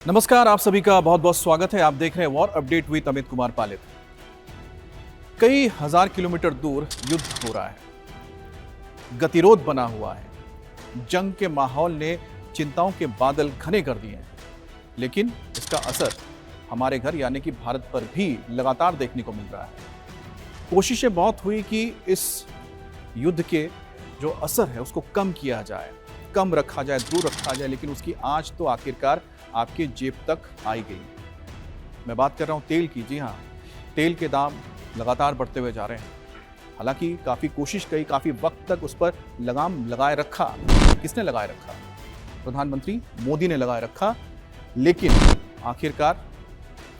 नमस्कार, आप सभी का बहुत बहुत स्वागत है। आप देख रहे हैं war update with Amit Kumar Palit. कई हजार किलोमीटर दूर युद्ध हो रहा है, गतिरोध बना हुआ है, जंग के माहौल ने चिंताओं के बादल घने कर दिए हैं, लेकिन इसका असर हमारे घर यानी कि भारत पर भी लगातार देखने को मिल रहा है। कोशिशें बहुत हुई कि इस युद्ध के जो असर है उसको कम किया जाए, कम रखा जाए, दूर रखा जाए, लेकिन उसकी आंच तो आखिरकार आपके जेब तक आई गई। मैं बात कर रहा हूं तेल की। जी हां, तेल के दाम लगातार बढ़ते हुए जा रहे हैं। हालांकि काफ़ी कोशिश करी, काफ़ी वक्त तक उस पर लगाम लगाए रखा। किसने लगाए रखा? प्रधानमंत्री मोदी ने लगाए रखा, लेकिन आखिरकार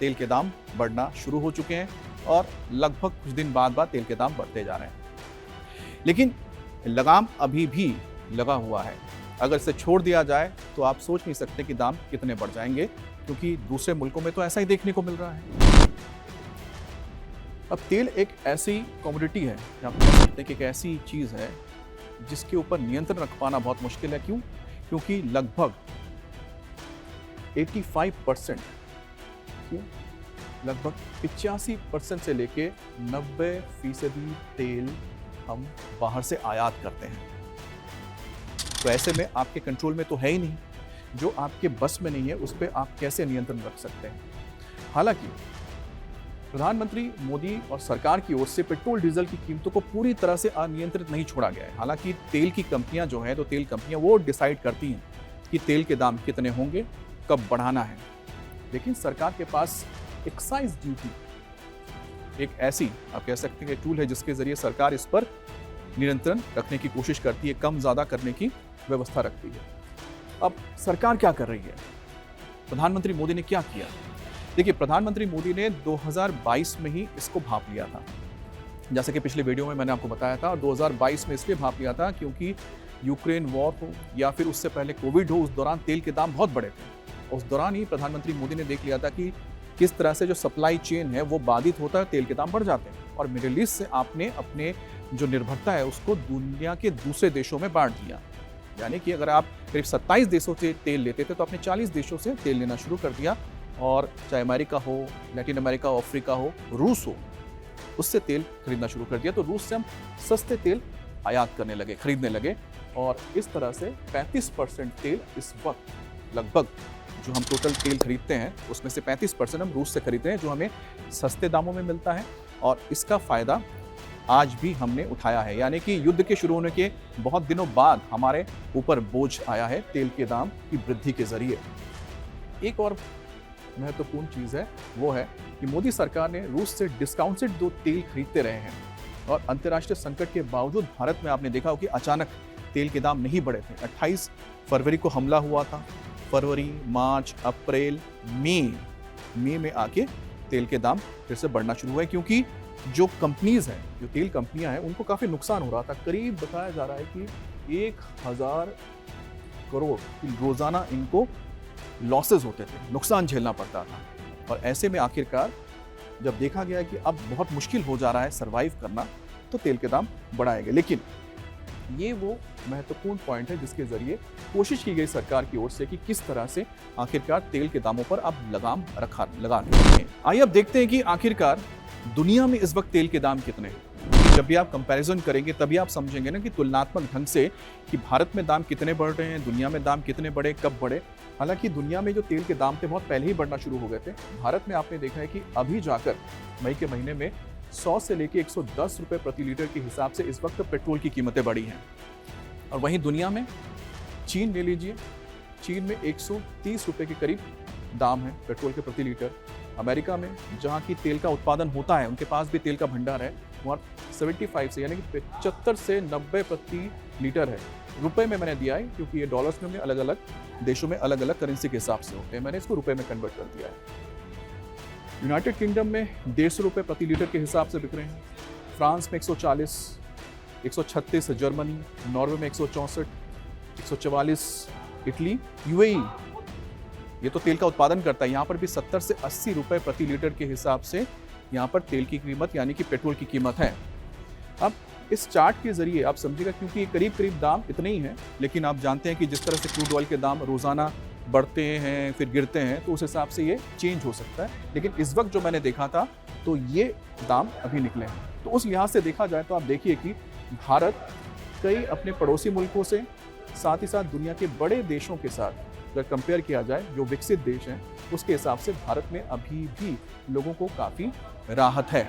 तेल के दाम बढ़ना शुरू हो चुके हैं और लगभग कुछ दिन बाद तेल के दाम बढ़ते जा रहे हैं। लेकिन लगाम अभी भी लगा हुआ है। अगर इसे छोड़ दिया जाए तो आप सोच नहीं सकते कि दाम कितने बढ़ जाएंगे, क्योंकि दूसरे मुल्कों में तो ऐसा ही देखने को मिल रहा है। अब तेल एक ऐसी कमोडिटी है, आप कह सकते हैं कि एक ऐसी चीज़ है जिसके ऊपर नियंत्रण रख पाना बहुत मुश्किल है। क्यों? क्योंकि लगभग 85% लगभग 85% से लेके 90% तेल हम बाहर से आयात करते हैं। तो ऐसे में आपके कंट्रोल में तो है ही नहीं। जो आपके बस में नहीं है उस पर आप कैसे नियंत्रण रख सकते हैं? हालांकि प्रधानमंत्री मोदी और सरकार की ओर से पेट्रोल डीजल की कीमतों को पूरी तरह से अनियंत्रित नहीं छोड़ा गया है। हालांकि तेल की कंपनियां जो हैं, तो तेल कंपनियां वो डिसाइड करती हैं कि तेल के दाम कितने होंगे, कब बढ़ाना है। लेकिन सरकार के पास एक्साइज ड्यूटी एक ऐसी, आप कह सकते हैं, टूल है जिसके जरिए सरकार इस पर नियंत्रण रखने की कोशिश करती है, कम ज्यादा करने की व्यवस्था रखती है। अब सरकार क्या कर रही है? प्रधानमंत्री मोदी ने क्या किया? देखिए, प्रधानमंत्री मोदी ने 2022 में ही इसको भांप लिया था, जैसे कि पिछले वीडियो में मैंने आपको बताया था। और 2022 में इसलिए भांप लिया था क्योंकि यूक्रेन वॉर हो या फिर उससे पहले कोविड हो, उस दौरान तेल के दाम बहुत बढ़े थे। उस दौरान ही प्रधानमंत्री मोदी ने देख लिया था कि किस तरह से जो सप्लाई चेन है वो बाधित होता है, तेल के दाम बढ़ जाते हैं। और मिडिल ईस्ट से आपने अपने जो निर्भरता है उसको दुनिया के दूसरे देशों में बांट दिया। यानी कि अगर आप करीब 27 देशों से तेल लेते थे तो आपने 40 देशों से तेल लेना शुरू कर दिया। और चाहे अमेरिका हो, लैटिन अमेरिका, अफ्रीका हो, रूस हो, उससे तेल खरीदना शुरू कर दिया। तो रूस से हम सस्ते तेल आयात करने लगे, खरीदने लगे। और इस तरह से 35% तेल इस वक्त लगभग जो हम टोटल तेल खरीदते हैं उसमें से 35% हम रूस से खरीदते हैं, जो हमें सस्ते दामों में मिलता है। और इसका फायदा आज भी हमने उठाया है। यानी कि युद्ध के शुरू होने के बहुत दिनों बाद हमारे ऊपर बोझ आया है तेल के दाम की वृद्धि के जरिए। एक और महत्वपूर्ण चीज है, वो है कि मोदी सरकार ने रूस से डिस्काउंटेड जो तेल खरीदते रहे हैं। और अंतर्राष्ट्रीय संकट के बावजूद भारत में आपने देखा हो कि अचानक तेल के दाम नहीं बढ़े थे। 28 फरवरी को हमला हुआ था। फरवरी, मार्च, अप्रैल, मई में आके तेल के दाम फिर से बढ़ना शुरू हुए, क्योंकि जो कंपनीज हैं, जो तेल कंपनियां हैं, उनको काफ़ी नुकसान हो रहा था। करीब बताया जा रहा है कि 1000 करोड़ रोज़ाना इनको लॉसेस होते थे, नुकसान झेलना पड़ता था। और ऐसे में आखिरकार जब देखा गया कि अब बहुत मुश्किल हो जा रहा है सर्वाइव करना, तो तेल के दाम बढ़ाए गए। लेकिन ये वो महत्वपूर्ण पॉइंट है जिसके जरिए कोशिश की गई सरकार की ओर से कि किस तरह से आखिरकार तेल के दामों पर अब लगाम लगा हैं। आइए अब देखते हैं कि आखिरकार दुनिया में इस वक्त तेल के दाम कितने हैं। जब भी आप कंपैरिजन करेंगे तभी आप समझेंगे ना कि तुलनात्मक ढंग से कि भारत में दाम कितने बढ़ रहे हैं, दुनिया में दाम कितने बढ़े, कब बढ़े। हालांकि दुनिया में जो तेल के दाम थे बहुत पहले ही बढ़ना शुरू हो गए थे। भारत में आपने देखा है कि अभी जाकर मई के महीने में 100 से लेकर 110 रुपए प्रति लीटर के हिसाब से इस वक्त पेट्रोल की कीमतें बढ़ी हैं। और वहीं दुनिया में चीन ले लीजिए, चीन में 130 रुपए के करीब दाम है पेट्रोल के प्रति लीटर। अमेरिका में जहाँ की तेल का उत्पादन होता है, उनके पास भी तेल का भंडार है, वहाँ 75 से यानी कि 75 से 90 प्रति लीटर है। रुपए में मैंने दिया है क्योंकि ये डॉलर्स में अलग अलग देशों में अलग अलग करेंसी के हिसाब से होते हैं, मैंने इसको रुपए में कन्वर्ट कर दिया है। यूनाइटेड किंगडम में 150 रुपये प्रति लीटर के हिसाब से बिक रहे हैं। फ्रांस में 140, 136 जर्मनी, नॉर्वे में 164, 144 इटली, यूएई ये तो तेल का उत्पादन करता है, यहाँ पर भी 70 से 80 रुपये प्रति लीटर के हिसाब से यहाँ पर तेल की कीमत यानी कि पेट्रोल की कीमत है। अब इस चार्ट के जरिए आप समझिएगा, क्योंकि करीब करीब दाम इतने ही हैं, लेकिन आप जानते हैं कि जिस तरह से क्रूड ऑयल के दाम रोजाना बढ़ते हैं फिर गिरते हैं, तो उस हिसाब से ये चेंज हो सकता है। लेकिन इस वक्त जो मैंने देखा था तो ये दाम अभी निकले हैं। तो उस लिहाज से देखा जाए तो आप देखिए कि भारत कई अपने पड़ोसी मुल्कों से, साथ ही साथ दुनिया के बड़े देशों के साथ अगर कंपेयर किया जाए, जो विकसित देश हैं, उसके हिसाब से भारत में अभी भी लोगों को काफ़ी राहत है।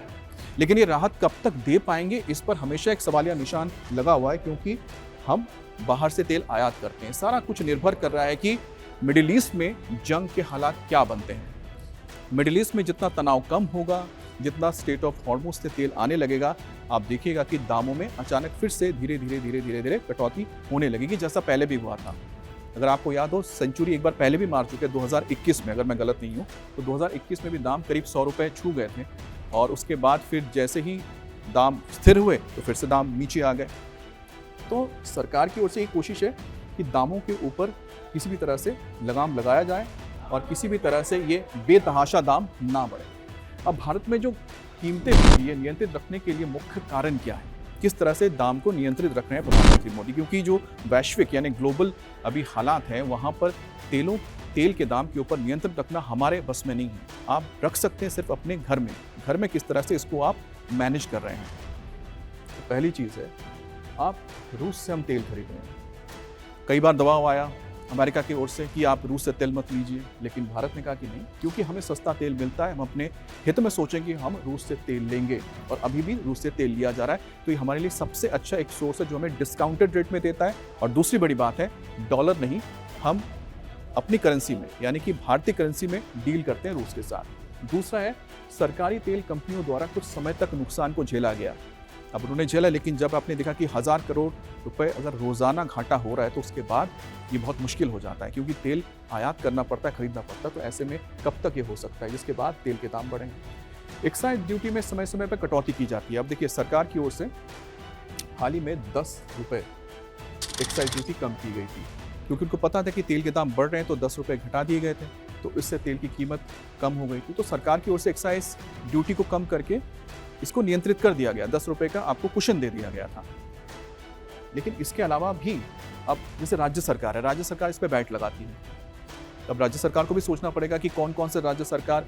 लेकिन ये राहत कब तक दे पाएंगे, इस पर हमेशा एक सवालिया निशान लगा हुआ है, क्योंकि हम बाहर से तेल आयात करते हैं। सारा कुछ निर्भर कर रहा है कि मिडिल ईस्ट में जंग के हालात क्या बनते हैं। मिडिल ईस्ट में जितना तनाव कम होगा, जितना स्टेट ऑफ हॉर्मुज से तेल आने लगेगा, आप देखिएगा कि दामों में अचानक फिर से धीरे धीरे कटौती होने लगेगी, जैसा पहले भी हुआ था। अगर आपको याद हो, सेंचुरी एक बार पहले भी मार चुके 2021 में, अगर मैं गलत नहीं हूँ, तो 2021 में भी दाम करीब 100 रुपये छू गए थे, और उसके बाद फिर जैसे ही दाम स्थिर हुए तो फिर से दाम नीचे आ गए। तो सरकार की ओर से ये कोशिश है कि दामों के ऊपर किसी भी तरह से लगाम लगाया जाए और किसी भी तरह से ये बेतहाशा दाम ना बढ़े। अब भारत में जो कीमतें हैं, ये नियंत्रित रखने के लिए मुख्य कारण क्या है, किस तरह से दाम को नियंत्रित रख रहे हैं प्रधानमंत्री मोदी? क्योंकि जो वैश्विक यानी ग्लोबल अभी हालात हैं, वहाँ पर तेल के दाम के ऊपर नियंत्रण रखना हमारे बस में नहीं है। आप रख सकते हैं सिर्फ अपने घर में किस तरह से इसको आप मैनेज कर रहे हैं। तो पहली चीज़ है, आप रूस से हम तेल खरीद रहे हैं। कई बार दबाव आया अमेरिका की ओर से कि आप रूस से तेल मत लीजिए, लेकिन भारत ने कहा कि नहीं, क्योंकि हमें सस्ता तेल मिलता है, हम अपने हित में सोचेंगे हम रूस से तेल लेंगे, और अभी भी रूस से तेल लिया जा रहा है। तो ये हमारे लिए सबसे अच्छा एक सोर्स है जो हमें डिस्काउंटेड रेट में देता है। और दूसरी बड़ी बात है, डॉलर नहीं, हम अपनी करेंसी में यानी कि भारतीय करेंसी में डील करते हैं रूस के साथ। दूसरा है, सरकारी तेल कंपनियों द्वारा कुछ समय तक नुकसान को झेला गया, अब उन्होंने झेला, लेकिन जब आपने देखा कि 1000 करोड़ रुपए अगर रोजाना घाटा हो रहा है, तो उसके बाद ये बहुत मुश्किल हो जाता है, क्योंकि तेल आयात करना पड़ता है, खरीदना पड़ता है। तो ऐसे में कब तक ये हो सकता है, जिसके बाद तेल के दाम बढ़ेंगे। एक्साइज ड्यूटी में समय समय पर कटौती की जाती है। अब देखिए, सरकार की ओर से हाल ही में 10 रुपये एक्साइज ड्यूटी कम की गई थी, क्योंकि उनको पता था कि तेल के दाम बढ़ रहे हैं, तो 10 रुपये घटा दिए गए थे, तो इससे तेल की कीमत कम हो गई थी। तो सरकार की ओर से एक्साइज ड्यूटी को कम करके इसको नियंत्रित कर दिया गया, 10 रुपये का आपको कुशन दे दिया गया था। लेकिन इसके अलावा भी अब जैसे राज्य सरकार है, राज्य सरकार इस पर वैट लगाती है। अब राज्य सरकार को भी सोचना पड़ेगा कि कौन कौन से राज्य सरकार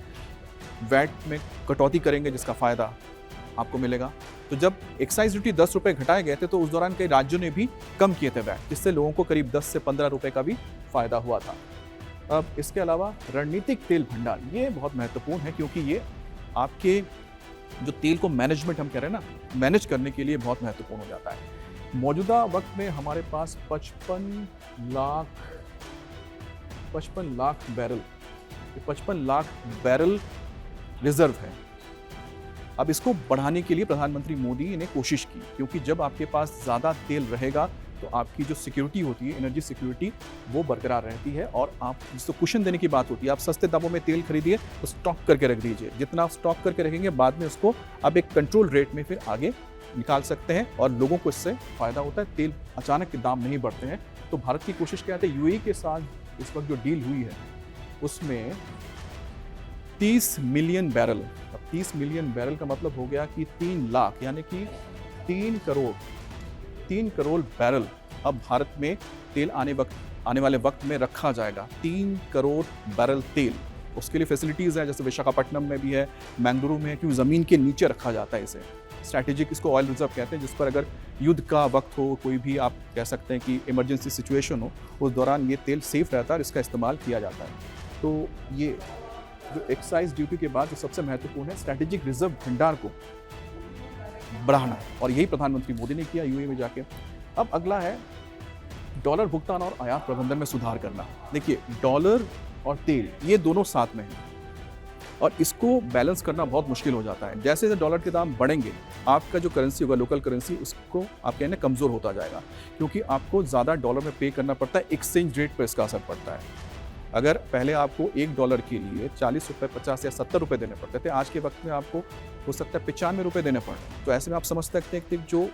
वैट में कटौती करेंगे जिसका फायदा आपको मिलेगा। तो जब एक्साइज ड्यूटी 10 रुपये घटाए गए थे, तो उस दौरान कई राज्यों ने भी कम किए थे वैट, जिससे लोगों को करीब 10 से 15 रुपये का भी फायदा हुआ था। अब इसके अलावा रणनीतिक तेल भंडार, ये बहुत महत्वपूर्ण है, क्योंकि ये आपके जो तेल को मैनेजमेंट हम कह रहे हैं ना, मैनेज करने के लिए बहुत महत्वपूर्ण हो जाता है। मौजूदा वक्त में हमारे पास 55 लाख बैरल रिजर्व है। अब इसको बढ़ाने के लिए प्रधानमंत्री मोदी ने कोशिश की, क्योंकि जब आपके पास ज़्यादा तेल रहेगा तो आपकी जो सिक्योरिटी होती है, एनर्जी सिक्योरिटी, वो बरकरार रहती है। और आप जिसको कुशन देने की बात होती है, आप सस्ते दामों में तेल खरीदिए तो स्टॉक करके रख दीजिए। जितना आप स्टॉक करके रखेंगे, बाद में उसको आप एक कंट्रोल रेट में फिर आगे निकाल सकते हैं, और लोगों को इससे फ़ायदा होता है। तेल अचानक के दाम नहीं बढ़ते हैं। तो भारत की कोशिश क्या है, यूएई के साथ इस वक्त जो डील हुई है, उसमें 30 मिलियन बैरल। अब 30 मिलियन बैरल का मतलब हो गया कि 3 लाख, यानी कि 3 करोड़ बैरल अब भारत में तेल आने वाले वक्त में रखा जाएगा। 3 करोड़ बैरल तेल, उसके लिए फैसिलिटीज़ हैं, जैसे विशाखापट्टनम में भी है, मैंगलुरु में है, क्योंकि ज़मीन के नीचे रखा जाता है इसे। स्ट्रैटेजिक इसको ऑयल रिजर्व कहते हैं, जिस पर अगर युद्ध का वक्त हो, कोई भी आप कह सकते हैं कि इमरजेंसी सिचुएशन हो, उस दौरान ये तेल सेफ रहता है और इसका इस्तेमाल किया जाता है। तो ये जो एक्साइज ड्यूटी के बाद जो सबसे महत्वपूर्ण है, स्ट्रैटेजिक रिजर्व भंडार को बढ़ाना, और यही प्रधानमंत्री मोदी ने किया यूएई में जाके। अब अगला है डॉलर भुगतान और आयात प्रबंधन में सुधार करना। देखिए, डॉलर और तेल ये दोनों साथ में हैं, और इसको बैलेंस करना बहुत मुश्किल हो जाता है। जैसे जैसे डॉलर के दाम बढ़ेंगे, आपका जो करेंसी होगा, लोकल करेंसी, उसको आप कहने कमज़ोर होता जाएगा, क्योंकि आपको ज़्यादा डॉलर में पे करना पड़ता है। एक्सचेंज रेट पर इसका असर पड़ता है। अगर पहले आपको $1 के लिए 40 रुपये, 50 या 70 रुपये देने पड़ते थे, आज के वक्त में आपको हो सकता है 95 रुपये देने पड़ रहे हैं। तो ऐसे में आप समझ सकते हैं कि जो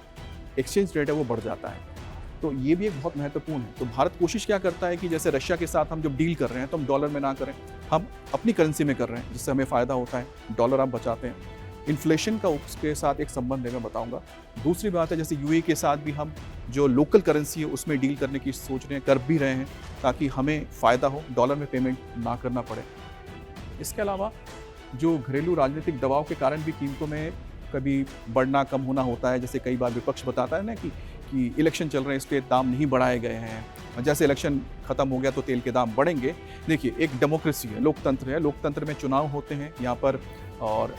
एक्सचेंज रेट है वो बढ़ जाता है। तो ये भी एक बहुत महत्वपूर्ण है। तो भारत कोशिश क्या करता है कि जैसे रशिया के साथ हम जब डील कर रहे हैं, तो हम डॉलर में ना करें, हम अपनी करेंसी में कर रहे हैं, जिससे हमें फ़ायदा होता है, डॉलर आप बचाते हैं। इन्फ्लेशन का उसके साथ एक संबंध है, मैं बताऊंगा। दूसरी बात है, जैसे यूएई के साथ भी हम जो लोकल करेंसी है उसमें डील करने की सोच रहे हैं, कर भी रहे हैं, ताकि हमें फ़ायदा हो, डॉलर में पेमेंट ना करना पड़े। इसके अलावा जो घरेलू राजनीतिक दबाव के कारण भी कीमतों में कभी बढ़ना कम होना होता है। जैसे कई बार विपक्ष बताता है ना कि इलेक्शन चल रहे हैं इसलिए दाम नहीं बढ़ाए गए हैं, जैसे इलेक्शन खत्म हो गया तो तेल के दाम बढ़ेंगे। देखिए, एक डेमोक्रेसी है, लोकतंत्र है, लोकतंत्र में चुनाव होते हैं यहाँ पर, और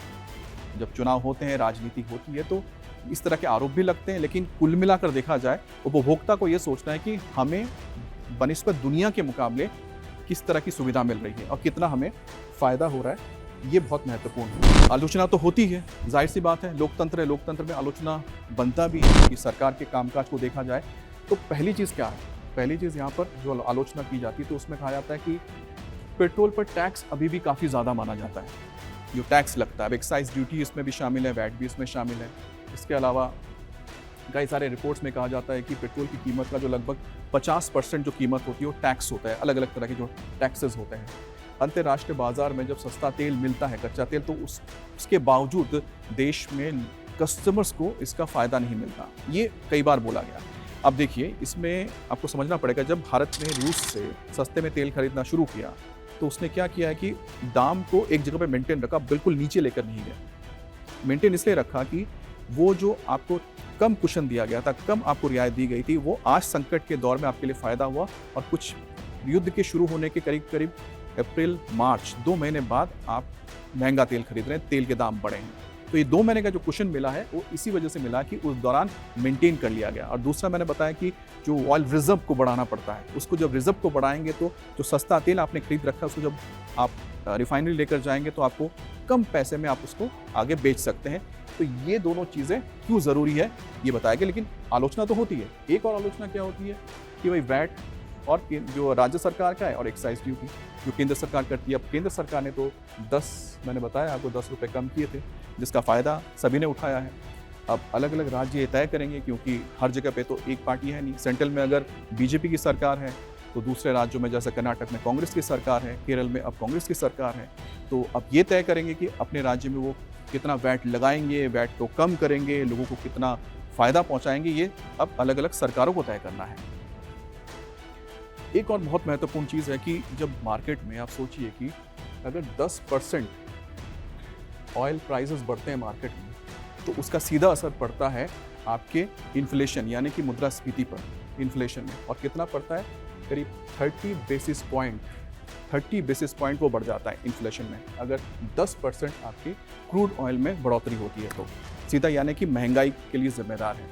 जब चुनाव होते हैं, राजनीति होती है, तो इस तरह के आरोप भी लगते हैं। लेकिन कुल मिलाकर देखा जाए, उपभोक्ता को ये सोचना है कि हमें बनिस्बत दुनिया के मुकाबले किस तरह की सुविधा मिल रही है और कितना हमें फ़ायदा हो रहा है, ये बहुत महत्वपूर्ण है। आलोचना तो होती है, जाहिर सी बात है, लोकतंत्र है, लोकतंत्र में आलोचना बनता भी है कि सरकार के कामकाज को देखा जाए। तो पहली चीज़ क्या है? पहली चीज़ यहाँ पर जो आलोचना की जाती है, तो उसमें कहा जाता है कि पेट्रोल पर टैक्स अभी भी काफ़ी ज़्यादा माना जाता है, जो टैक्स लगता है। अब एक्साइज ड्यूटी इसमें भी शामिल है, वैट भी इसमें शामिल है। इसके अलावा कई सारे रिपोर्ट्स में कहा जाता है कि पेट्रोल की कीमत का जो लगभग 50% जो कीमत होती है वो टैक्स होता है, अलग अलग तरह के जो टैक्सेस होते हैं। अंतर्राष्ट्रीय बाजार में जब सस्ता तेल मिलता है, कच्चा तेल, तो उसके बावजूद देश में कस्टमर्स को इसका फ़ायदा नहीं मिलता, ये कई बार बोला गया। अब देखिए, इसमें आपको समझना पड़ेगा, जब भारत ने रूस से सस्ते में तेल खरीदना शुरू किया तो उसने क्या किया है कि दाम को एक जगह पे मेंटेन रखा, बिल्कुल नीचे लेकर नहीं गया। मेंटेन इसलिए रखा कि वो जो आपको कम कुशन दिया गया था, कम आपको रियायत दी गई थी, वो आज संकट के दौर में आपके लिए फ़ायदा हुआ। और कुछ युद्ध के शुरू होने के करीब करीब अप्रैल मार्च 2 महीने बाद आप महंगा तेल खरीद रहे हैं, तेल के दाम बढ़े हैं। तो ये 2 महीने का जो कुशन मिला है वो इसी वजह से मिला कि उस दौरान मेंटेन कर लिया गया। और दूसरा मैंने बताया कि जो ऑयल रिजर्व को बढ़ाना पड़ता है, उसको जब रिजर्व को बढ़ाएंगे तो जो सस्ता तेल आपने खरीद रखा है उसको जब आप रिफाइनरी लेकर जाएंगे तो आपको कम पैसे में आप उसको आगे बेच सकते हैं। तो ये दोनों चीज़ें क्यों ज़रूरी है ये बताया गया। लेकिन आलोचना तो होती है। एक और आलोचना क्या होती है कि भाई वैट और जो राज्य सरकार का है और एक्साइज ड्यूटी जो केंद्र सरकार करती है। अब केंद्र सरकार ने तो 10, मैंने बताया आपको, 10 रुपये कम किए थे, जिसका फ़ायदा सभी ने उठाया है। अब अलग अलग राज्य ये तय करेंगे, क्योंकि हर जगह पे तो एक पार्टी है नहीं। सेंट्रल में अगर बीजेपी की सरकार है तो दूसरे राज्यों में, जैसे कर्नाटक में कांग्रेस की सरकार है, केरल में अब कांग्रेस की सरकार है, तो अब ये तय करेंगे कि अपने राज्य में वो कितना वैट लगाएंगे, वैट को कम करेंगे, लोगों को कितना फ़ायदा पहुँचाएंगे, ये अब अलग अलग सरकारों को तय करना है। एक और बहुत महत्वपूर्ण चीज़ है कि जब मार्केट में आप सोचिए कि अगर 10% ऑयल प्राइसेस बढ़ते हैं मार्केट में, तो उसका सीधा असर पड़ता है आपके इन्फ्लेशन यानी कि मुद्रास्फीति पर, इन्फ्लेशन में। और कितना पड़ता है? करीब 30 बेसिस पॉइंट वो बढ़ जाता है इन्फ्लेशन में, अगर 10% आपकी क्रूड ऑयल में बढ़ोतरी होती है तो सीधा, यानी कि महंगाई के लिए जिम्मेदार है।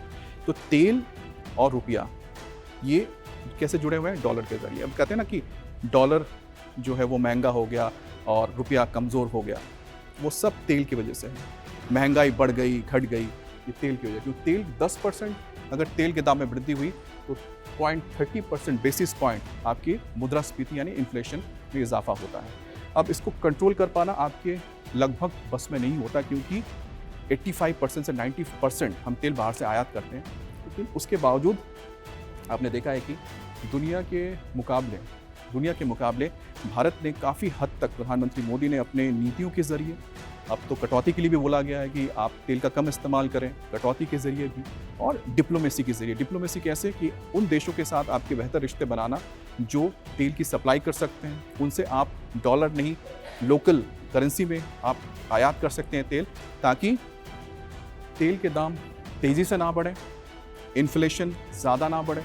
तो तेल और रुपया ये कैसे जुड़े हुए हैं? डॉलर के ज़रिए। अब कहते हैं ना कि डॉलर जो है वो महंगा हो गया और रुपया कमज़ोर हो गया, वो सब तेल की वजह से है। महंगाई बढ़ गई, घट गई, ये तेल की वजह। क्योंकि तेल 10% अगर तेल के दाम में वृद्धि हुई तो 0.30% बेसिस पॉइंट आपकी मुद्रास्फीति यानी इन्फ्लेशन में इजाफा होता है। अब इसको कंट्रोल कर पाना आपके लगभग बस में नहीं होता, क्योंकि 85% से 90% हम तेल बाहर से आयात करते हैं। लेकिन उसके बावजूद आपने देखा है कि दुनिया के मुकाबले भारत ने काफ़ी हद तक, प्रधानमंत्री मोदी ने अपने नीतियों के ज़रिए, अब तो कटौती के लिए भी बोला गया है कि आप तेल का कम इस्तेमाल करें, कटौती के ज़रिए भी, और डिप्लोमेसी के ज़रिए। डिप्लोमेसी कैसे? कि उन देशों के साथ आपके बेहतर रिश्ते बनाना जो तेल की सप्लाई कर सकते हैं, उनसे आप डॉलर नहीं लोकल करेंसी में आप आयात कर सकते हैं तेल, ताकि तेल के दाम तेज़ी से ना बढ़े, इन्फ्लेशन ज़्यादा ना बढ़े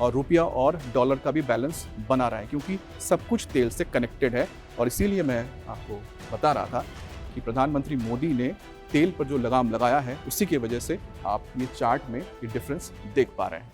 और रुपया और डॉलर का भी बैलेंस बना रहा है, क्योंकि सब कुछ तेल से कनेक्टेड है। और इसीलिए मैं आपको बता रहा था कि प्रधानमंत्री मोदी ने तेल पर जो लगाम लगाया है, उसी की वजह से आप ये चार्ट में ये डिफरेंस देख पा रहे हैं।